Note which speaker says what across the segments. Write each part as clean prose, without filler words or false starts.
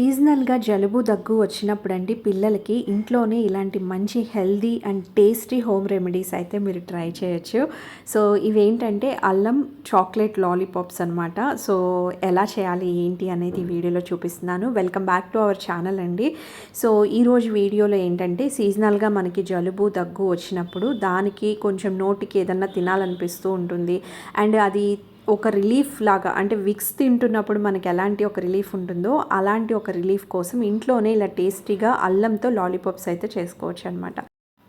Speaker 1: సీజనల్‌గా జలుబు, దగ్గు వచ్చినప్పుడండి పిల్లలకి ఇంట్లోనే ఇలాంటి మంచి healthy and tasty home remedies అయితే మీరు ట్రై చేయొచ్చు. సో, ఇవేంటంటే అల్లం చాక్లెట్ లాలీపాప్స్ అనమాట. సో, ఎలా చేయాలి ఏంటి అనేది వీడియోలో చూపిస్తున్నాను. Welcome back to our channel అండి. సో, ఈరోజు వీడియోలో ఏంటంటే సీజనల్‌గా మనకి జలుబు, దగ్గు వచ్చినప్పుడు దానికి కొంచెం నోటికి ఏదన్నా తినాలనిపిస్తూ ఉంటుంది. అండ్ అది ఒక రిలీఫ్ లాగా అంటే విక్స్ తింటున్నప్పుడు మనకి ఎలాంటి ఒక రిలీఫ్ ఉంటుందో అలాంటి ఒక రిలీఫ్ కోసం ఇంట్లోనే ఇలా టేస్టీగా అల్లంతో లాలీపాప్స్ అయితే చేసుకోవచ్చు అనమాట.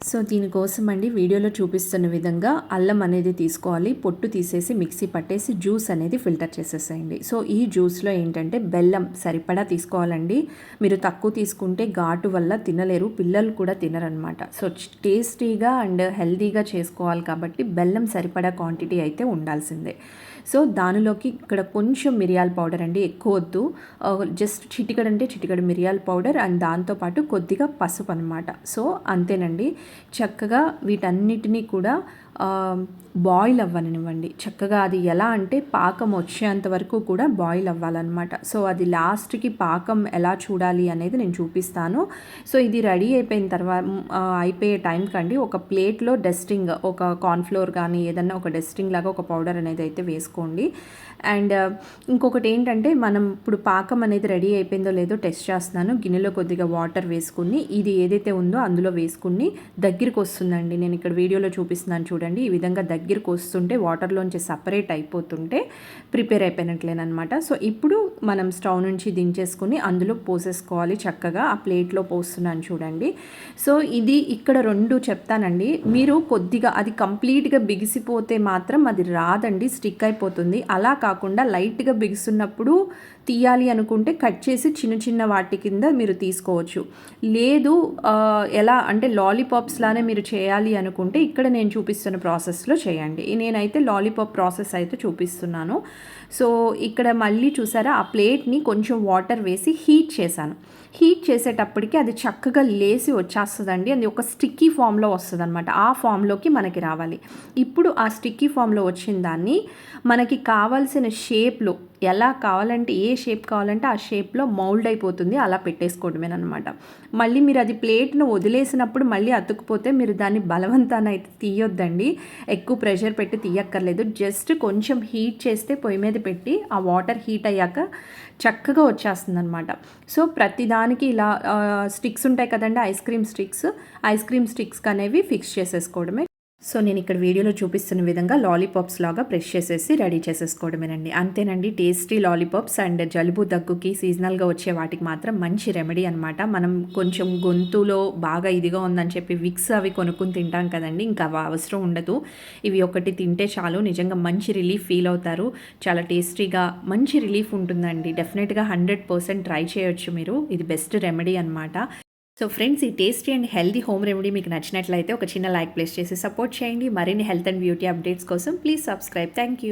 Speaker 1: సో దీనికోసం అండి వీడియోలో చూపిస్తున్న విధంగా అల్లం అనేది తీసుకోవాలి, పొట్టు తీసేసి మిక్సీ పట్టేసి జ్యూస్ అనేది ఫిల్టర్ చేసేసేయండి. సో ఈ జ్యూస్లో ఏంటంటే బెల్లం సరిపడా తీసుకోవాలండి. మీరు తక్కువ తీసుకుంటే ఘాటు వల్ల తినలేరు, పిల్లలు కూడా తినరనమాట. సో టేస్టీగా అండ్ హెల్తీగా చేసుకోవాలి కాబట్టి బెల్లం సరిపడా క్వాంటిటీ అయితే ఉండాల్సిందే. సో దానిలోకి ఇక్కడ కొంచెం మిరియాల పౌడర్ అండి, ఎక్కువ వద్దు, జస్ట్ చిటికడ అంటే చిటికడ మిరియాల పౌడర్ అండ్ దాంతోపాటు కొద్దిగా పసుపు అనమాట. సో అంతేనండి. చక్కగా వీటన్నిటినీ కూడా బాయిల్ అవ్వనివ్వండి. చక్కగా అది ఎలా అంటే పాకం వచ్చేంత వరకు కూడా బాయిల్ అవ్వాలన్నమాట. సో అది లాస్ట్కి పాకం ఎలా చూడాలి అనేది నేను చూపిస్తాను. సో ఇది రెడీ అయిపోయిన తర్వాత అయిపోయే టైం కండి ఒక ప్లేట్లో డస్టింగ్, ఒక కార్న్ఫ్లోర్ కానీ ఏదన్నా ఒక డస్టింగ్ లాగా ఒక పౌడర్ అనేది అయితే వేసుకోండి. అండ్ ఇంకొకటి ఏంటంటే మనం ఇప్పుడు పాకం అనేది రెడీ అయిపోయిందో లేదో టెస్ట్ చేస్తున్నాను. గిన్నెలో కొద్దిగా వాటర్ వేసుకుని ఇది ఏదైతే ఉందో అందులో వేసుకుని దగ్గరికి వస్తుందండి. నేను ఇక్కడ వీడియోలో చూపిస్తున్నాను చూడండి. ఈ విధంగా దగ్గరికి వస్తుంటే వాటర్లోంచి సపరేట్ అయిపోతుంటే ప్రిపేర్ అయిపోయినట్లేనమాట. సో ఇప్పుడు మనం స్టవ్ నుంచి దించేసుకుని అందులో పోసేసుకోవాలి. చక్కగా ఆ ప్లేట్లో పోస్తున్నాను చూడండి. సో ఇది ఇక్కడ రెండు చెప్తానండి. మీరు కొద్దిగా అది కంప్లీట్గా బిగిసిపోతే మాత్రం అది రాదండి, స్టిక్ అయిపోతుంది. అలా కాకుండా లైట్గా బిగుస్తున్నప్పుడు తీయాలి అనుకుంటే కట్ చేసి చిన్న చిన్న వాటి కింద మీరు తీసుకోవచ్చు. లేదు ఎలా అంటే లాలీపాప్స్ లానే మీరు చేయాలి అనుకుంటే ఇక్కడ నేను చూపిస్తున్న ప్రాసెస్లో చేయండి. నేనైతే లాలీపాప్ ప్రాసెస్ అయితే చూపిస్తున్నాను. సో ఇక్కడ మళ్ళీ చూసారా ఆ ప్లేట్ని కొంచెం వాటర్ వేసి హీట్ చేశాను. హీట్ చేసేటప్పటికి అది చక్కగా లేసి వచ్చేస్తుందండి. అది ఒక స్టిక్కీ ఫామ్లో వస్తుంది అనమాట. ఆ ఫామ్లోకి మనకి రావాలి. ఇప్పుడు ఆ స్టిక్కీ ఫామ్లో వచ్చిన దాన్ని మనకి కావాల్సిన షేప్లో ఎలా కావాలంటే ఏ షేప్ కావాలంటే ఆ షేప్లో మౌల్డ్ అయిపోతుంది. అలా పెట్టేసుకోవడమేనమాట. మళ్ళీ మీరు అది ప్లేట్ను వదిలేసినప్పుడు మళ్ళీ అతుక్కుపోతే మీరు దాన్ని బలవంతాన అయితే తీయొద్దండి. ఎక్కువ ప్రెషర్ పెట్టి తీయక్కర్లేదు. జస్ట్ కొంచెం హీట్ చేస్తే పొయ్యి మీద పెట్టి ఆ వాటర్ హీట్ అయ్యాక చక్కగా వచ్చేస్తుంది అనమాట. సో ప్రతిదానికి ఇలా స్టిక్స్ ఉంటాయి కదండి, ఐస్ క్రీమ్ స్టిక్స్ అనేవి ఫిక్స్ చేసేసుకోవడమే. సో నేను ఇక్కడ వీడియోలో చూపిస్తున్న విధంగా లాలీపాప్స్ లాగా ప్రెస్ చేసేసి రెడీ చేసేసుకోవడమేనండి. అంతేనండి, టేస్టీ లాలీపాప్స్. అండ్ జలుబు దగ్గుకి సీజనల్గా వచ్చే వాటికి మాత్రం మంచి రెమెడీ అనమాట. మనం కొంచెం గొంతులో బాగా ఇదిగా ఉందని చెప్పి విక్స్ అవి కొనుక్కుని తింటాం కదండి, ఇంకా అవసరం ఉండదు. ఇవి ఒకటి తింటే చాలు, నిజంగా మంచి రిలీఫ్ ఫీల్ అవుతారు. చాలా టేస్టీగా మంచి రిలీఫ్ ఉంటుందండి. డెఫినెట్గా 100% ట్రై చేయొచ్చు మీరు. ఇది బెస్ట్ రెమెడీ అనమాట. సో ఫ్రెండ్స్, ఈ tasty and healthy home remedy మీకు నచ్చినట్లయితే ఒక చిన్న లైక్ ప్లేస్ చేసి సపోర్ట్ చేయండి. మరిన్ని హెల్త్ అండ్ బ్యూటీ అప్డేట్స్ కోసం ప్లీజ్ సబ్స్క్రైబ్. Thank you.